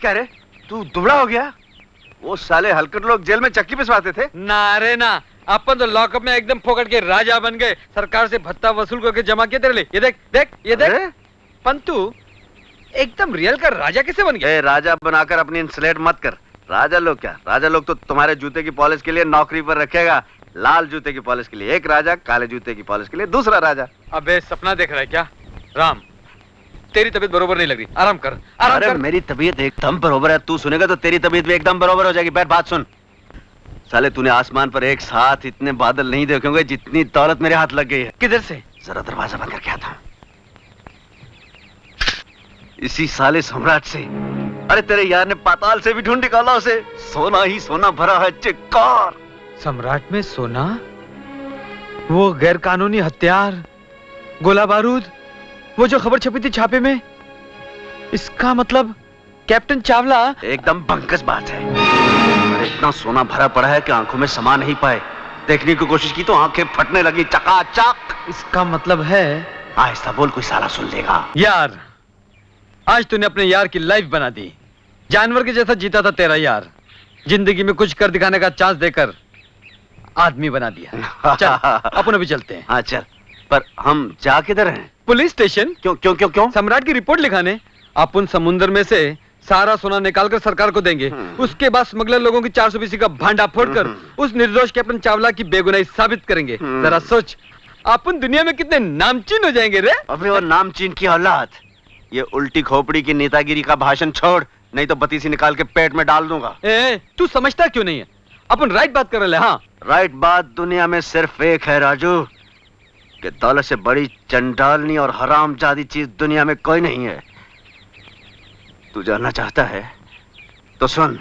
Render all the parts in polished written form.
क्या रे? तू दुबला हो गया? वो साले हलकट लोग जेल में चक्की पिसवाते थे ना रे ना, अपन तो लॉकअप में एकदम फोकट के राजा बन गए। सरकार से भत्ता वसूल करके जमा किए तेरे लिए। ये देख देख ये देख। पंतु एकदम रियल का राजा कैसे बन गया? राजा बनाकर अपनी इंसलेट मत कर। राजा लोग क्या, राजा लोग तो तुम्हारे जूते की पॉलिश के लिए नौकरी पर रखेगा। लाल जूते की पॉलिश के लिए एक राजा, काले जूते की पॉलिश के लिए दूसरा राजा। अबे सपना देख रहा है क्या? राम, तेरी तबीयत बरोबर नहीं लग रही, आराम कर, आराम कर। मेरी तबीयत एकदम बरोबर है, तू सुनेगा तो तेरी तबीयत भी एकदम बरोबर हो जाएगी। बैठ, बात सुन। साले तूने आसमान पर एक साथ इतने बादल नहीं देखे होंगे जितनी दौलत मेरे हाथ लग गई है। किधर से? जरा दरवाजा बंद करके आता हूं। इसी साले सम्राट से। अरे तेरे यार ने पाताल से भी ढूंढ निकाला उसे। सोना ही सोना भरा है चिक्कार। सम्राट में सोना? वो गैर कानूनी हथियार, गोला बारूद, वो जो खबर छपी थी छापे में। इसका मतलब कैप्टन चावला। एकदम बंकस बात है। अरे इतना सोना भरा पड़ा है कि आंखों में समा नहीं पाए। देखने की कोशिश की तो आंखें फटने लगी चकाचक। इसका मतलब है? आहिस्ता बोल, कोई साला सुन लेगा। यार, आज तूने अपने यार की लाइफ बना दी। जानवर के जैसा जीता था तेरा यार, जिंदगी में कुछ कर दिखाने का चांस देकर आदमी बना दिया। चल अपन अभी चलते हैं। हाँ चल, पर हम जा किधर हैं? Police station. क्यों क्यों क्यों क्यों? सम्राट की रिपोर्ट लिखाने। अपन समुद्र में से सारा सोना निकालकर सरकार को देंगे। उसके बाद स्मगलर लोगों की 420 का भांडा फोड़कर उस निर्दोष कैप्टन चावला की बेगुनाही साबित करेंगे। जरा सोच, अपन दुनिया में कितने नामचीन हो जाएंगे रे। अबे वो नामचीन की औलाद, ये उल्टी खोपड़ी की नेतागिरी का भाषण छोड़, नहीं तो बतीसी निकाल के पेट में डाल दूंगा। तू समझता क्यों नहीं है? अपन राइट बात कर रहे हैं। हाँ, राइट बात दुनिया में सिर्फ एक है राजू, कि दौलत से बड़ी चंडालनी और हरामजादी चीज दुनिया में कोई नहीं है। तू जानना चाहता है तो सुन।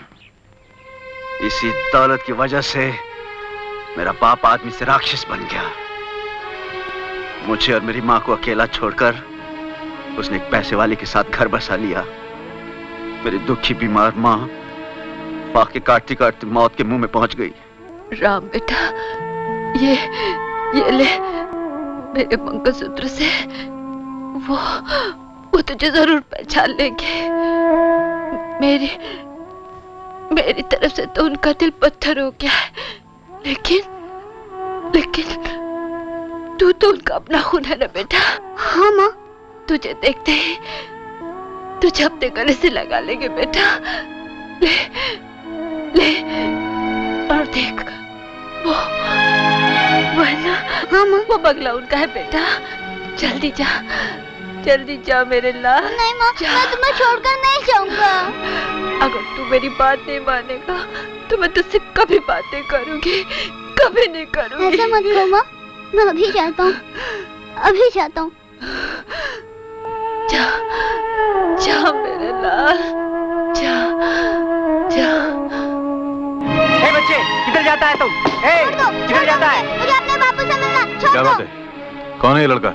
इसी दौलत की वजह से मेरा बाप आदमी से राक्षस बन गया। मुझे और मेरी माँ को अकेला छोड़कर उसने एक पैसे वाले के साथ घर बसा लिया। मेरी दुखी बीमार माँ फाके काटती काटती मौत के मुंह में पहुंच गई। राम बेटा, ये ले मेरे मंगलसूत्र से वो तुझे जरूर पहचान लेंगे। मेरी तरफ से तो उनका दिल पत्थर हो गया है, लेकिन तू तो उनका अपना खून है ना बेटा। हाँ माँ। तुझे देखते ही तुझे अपने गले से लगा लेंगे बेटा। ले और देख, वो है ना। हाँ माँ। वो बगला उनका है बेटा। जल्दी जा मेरे लाल। नहीं माँ, मैं तुम्हें छोड़कर नहीं जाऊंगा। अगर तू मेरी बात नहीं मानेगा तो मैं तुझसे कभी बात नहीं करूंगी, कभी नहीं करूंगी। ऐसा मत करो माँ, मैं अभी जाता हूँ, अभी जाता हूँ। जा मेरे लाल, जा। ए बच्चे, किधर जाता है तुम? किधर जाता है? मुझे अपने बापू से मिलना। छोड़ क्या बात है? कौन है ये लड़का?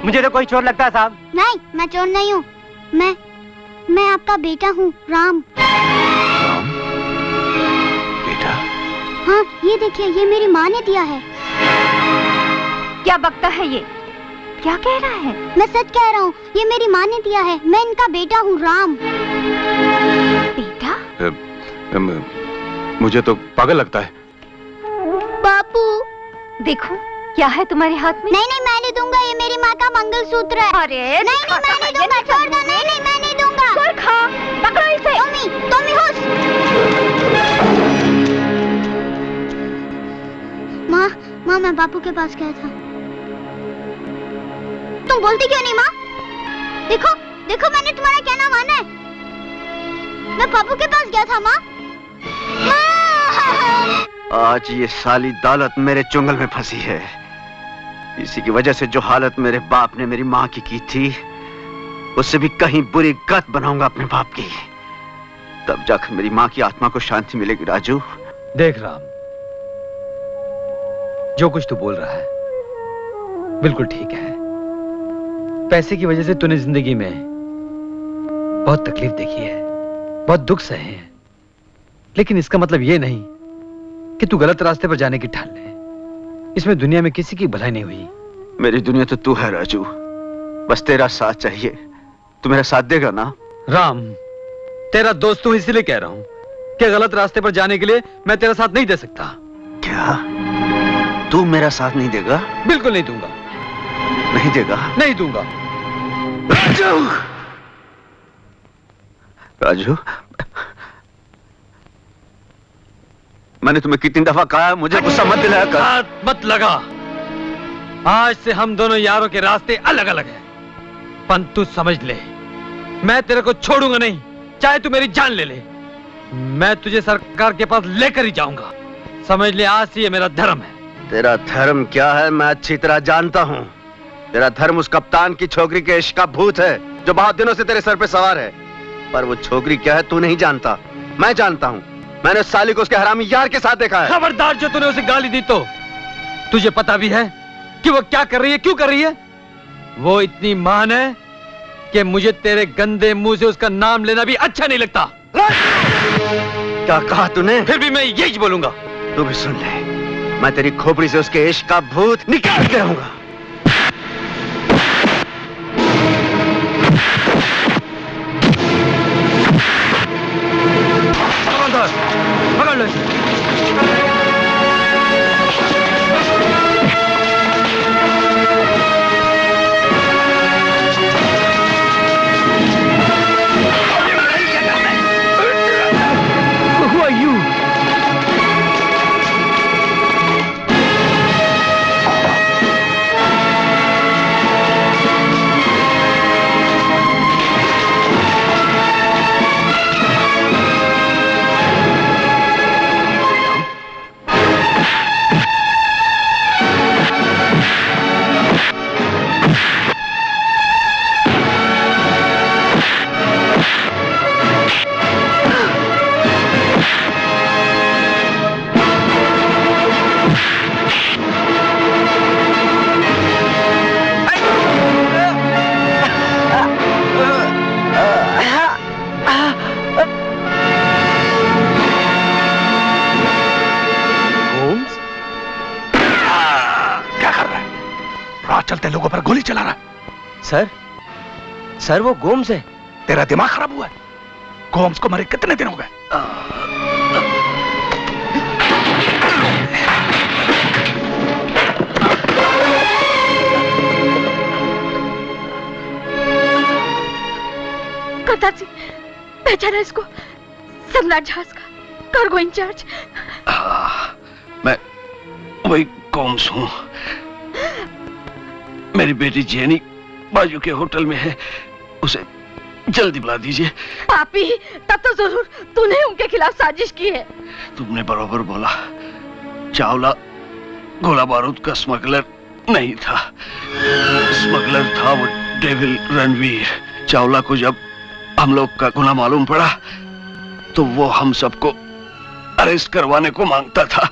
मुझे तो कोई चोर लगता है साहब। नहीं, मैं चोर नहीं हूँ। मैं आपका बेटा हूँ, राम। राम? बेटा? हाँ, ये देखिए, ये मेरी माँ ने दिया है। क्या बकता है ये? क्या कह रहा है? मैं सच कह रहा हूँ, ये मेरी माँ ने दिया है। मैं इनका बेटा हूँ, राम। बेटा? मुझे तो पागल लगता है। बापू, देखो क्या है तुम्हारे हाथ में? नहीं, मैं नहीं दूंगा। ये मेरी माँ का मंगलसूत्र है। अरे नहीं, मैं नहीं दूंगा। छोड़ दो। नहीं, मैं नहीं दूंगा। छोड़, खा, पकड़ो इसे। तुम होश। माँ, मैं बापू के पास गया था। तुम बोलती क्यों नहीं माँ? देखो, मैंने तुम्हारा कहना माना है। मैं बापू के पास गया था माँ। आज ये साली दौलत मेरे चुंगल में फंसी है। इसी की वजह से जो हालत मेरे बाप ने मेरी माँ की थी, उससे भी कहीं बुरी गत बनाऊंगा अपने बाप की। तब जाकर मेरी माँ की आत्मा को शांति मिलेगी। राजू देख राम, जो कुछ तू बोल रहा है बिल्कुल ठीक है। पैसे की वजह से तूने जिंदगी में बहुत तकलीफ देखी है, बहुत दुख सहे हैं, लेकिन इसका मतलब ये नहीं कि तू गलत रास्ते पर जाने की ठान ले। इसमें दुनिया में किसी की भलाई नहीं हुई। मेरी दुनिया तो तू है राजू, बस तेरा साथ चाहिए। तू मेरा साथ देगा ना? राम, तेरा दोस्त हूं इसलिए कह रहा हूं कि गलत रास्ते पर जाने के लिए मैं तेरा साथ नहीं दे सकता। क्या तू मेरा साथ नहीं देगा? बिल्कुल नहीं दूंगा। नहीं देगा? नहीं दूंगा। राजू, राजू, मैंने तुम्हें कितनी दफा कहा मुझे गुस्सा मत दिलाया कर। हाथ मत लगा। आज से हम दोनों यारों के रास्ते अलग अलग हैं। पर तू समझ ले, मैं तेरे को छोड़ूंगा नहीं, चाहे तू मेरी जान ले ले। मैं तुझे सरकार के पास लेकर ही जाऊंगा। समझ ले, आज से ये मेरा धर्म है। तेरा धर्म क्या है मैं अच्छी तरह जानता हूँ। तेरा धर्म उस कप्तान की छोकरी के इश्क का भूत है जो बहुत दिनों से तेरे सर पे सवार है। पर वो छोकरी क्या है तू नहीं जानता, मैं जानता हूँ। मैंने उस साली को उसके हरामी यार के साथ देखा है। खबरदार जो तूने उसे गाली दी तो तुझे पता भी है कि वो क्या कर रही है, क्यों कर रही है? वो इतनी महान है कि मुझे तेरे गंदे मुंह से उसका नाम लेना भी अच्छा नहीं लगता। क्या कहा तूने? फिर भी मैं यही बोलूंगा। तू भी सुन ले, मैं तेरी खोपड़ी से उसके इश्क का भूत निकाल के रहूंगा। पकड़ लो इसे। Who are you? चलते लोगों पर गोली चला रहा है। सर वो गोम्स है। तेरा दिमाग खराब हुआ है? गोम्स को मरे कितने दिन हो गए? करतार सिंह, पहचाना इसको? सम्राट जहाज का कार्गो इंचार्ज। मैं वही गोम्स हूँ। मेरी बेटी जेनी बाजू के होटल में है, उसे जल्दी बुला दीजिए। पापी, तब तो जरूर तूने उनके खिलाफ साजिश की है। तुमने बराबर बोला। चावला गोला बारूद का स्मगलर नहीं था, स्मगलर था वो डेविल रणवीर। चावला को जब हम लोग का गुनाह मालूम पड़ा तो वो हम सबको अरेस्ट करवाने को मांगता था।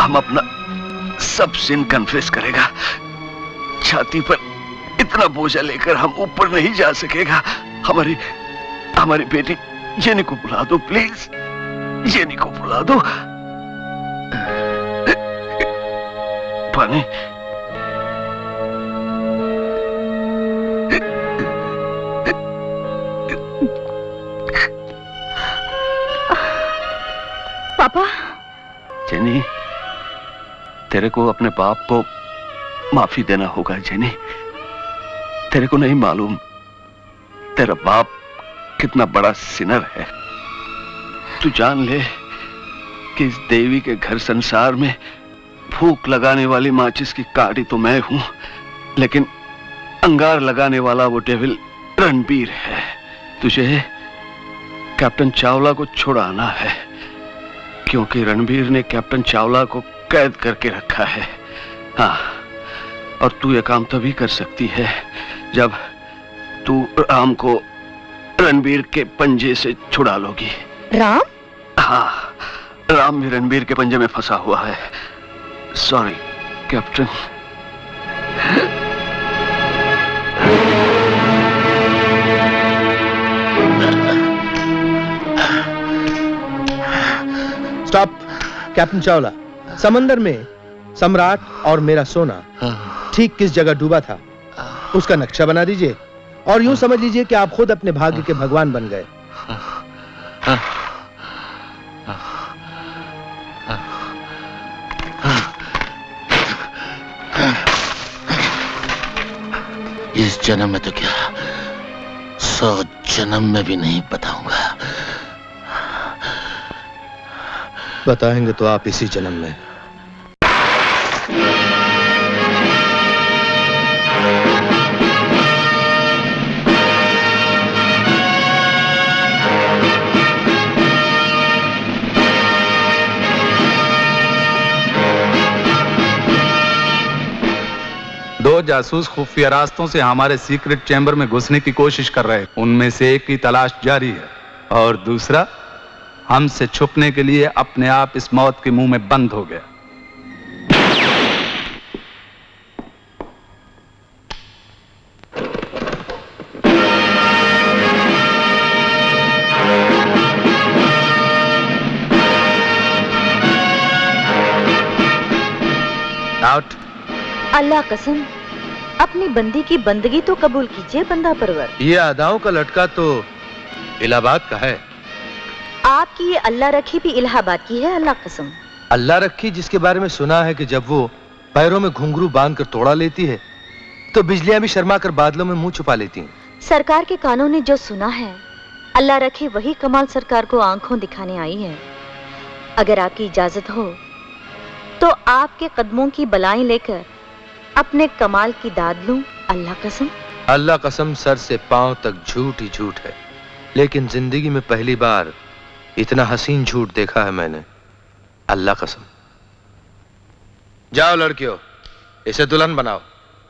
हम अपना सब सिन कन्फेस करेगा। छाती पर इतना बोझा लेकर हम ऊपर नहीं जा सकेगा। हमारी बेटी जेनी को बुला दो प्लीज, जेनी को बुला दो। पानी। पापा। जेनी, तेरे को अपने बाप को माफी देना होगा जेनी। तेरे को नहीं मालूम तेरा बाप कितना बड़ा सिनर है। तू जान ले कि इस देवी के घर संसार में फूंक लगाने वाली माचिस की काटी तो मैं हूं, लेकिन अंगार लगाने वाला वो डेविल रणबीर है। तुझे कैप्टन चावला को छुड़ाना है, क्योंकि रणबीर ने कैप्टन चावला को कैद करके रखा है। हाँ, और तू ये काम तभी कर सकती है जब तू राम को रणबीर के पंजे से छुड़ा लोगी। राम? हाँ, राम भी रणबीर के पंजे में फंसा हुआ है। Sorry captain. Stop. Captain Chawla, समंदर में सम्राट और मेरा सोना ठीक किस जगह डूबा था उसका नक्शा बना दीजिए और यूं समझ लीजिए कि आप खुद अपने भाग्य के भगवान बन गए। इस जन्म में तो क्या 100 जन्म में भी नहीं बताऊंगा। बताएंगे तो आप इसी जन्म में। दो जासूस खुफिया रास्तों से हमारे सीक्रेट चैम्बर में घुसने की कोशिश कर रहे हैं। उनमें से एक की तलाश जारी है और दूसरा हमसे छुपने के लिए अपने आप इस मौत के मुंह में बंद हो गया। आउट। अल्लाह कसम, अपनी बंदी की बंदगी तो कबूल कीजिए बंदा परवर। ये अदाओं का लटका तो इलाहाबाद का है। आपकी ये अल्लाह रखी भी इलाहाबाद की है, अल्लाह कसम। अल्लाह रखी जिसके बारे में सुना है कि जब वो पैरों में घुंघरू बांध कर तोड़ा लेती है तो बिजलियां भी शर्मा कर बादलों में मुंह छुपा लेती हैं। सरकार के कानों ने जो सुना है, अल्लाह रखी वही कमाल सरकार को आंखों दिखाने आई है। अगर आपकी इजाजत हो तो आपके कदमों की बलाएं लेकर अपने कमाल की दाद लूं, अल्लाह कसम। अल्लाह कसम, सर से पांव तक झूठ ही झूठ है, लेकिन जिंदगी में पहली बार इतना हसीन झूठ देखा है मैंने, अल्लाह कसम। जाओ लड़कियों, इसे दुल्हन बनाओ।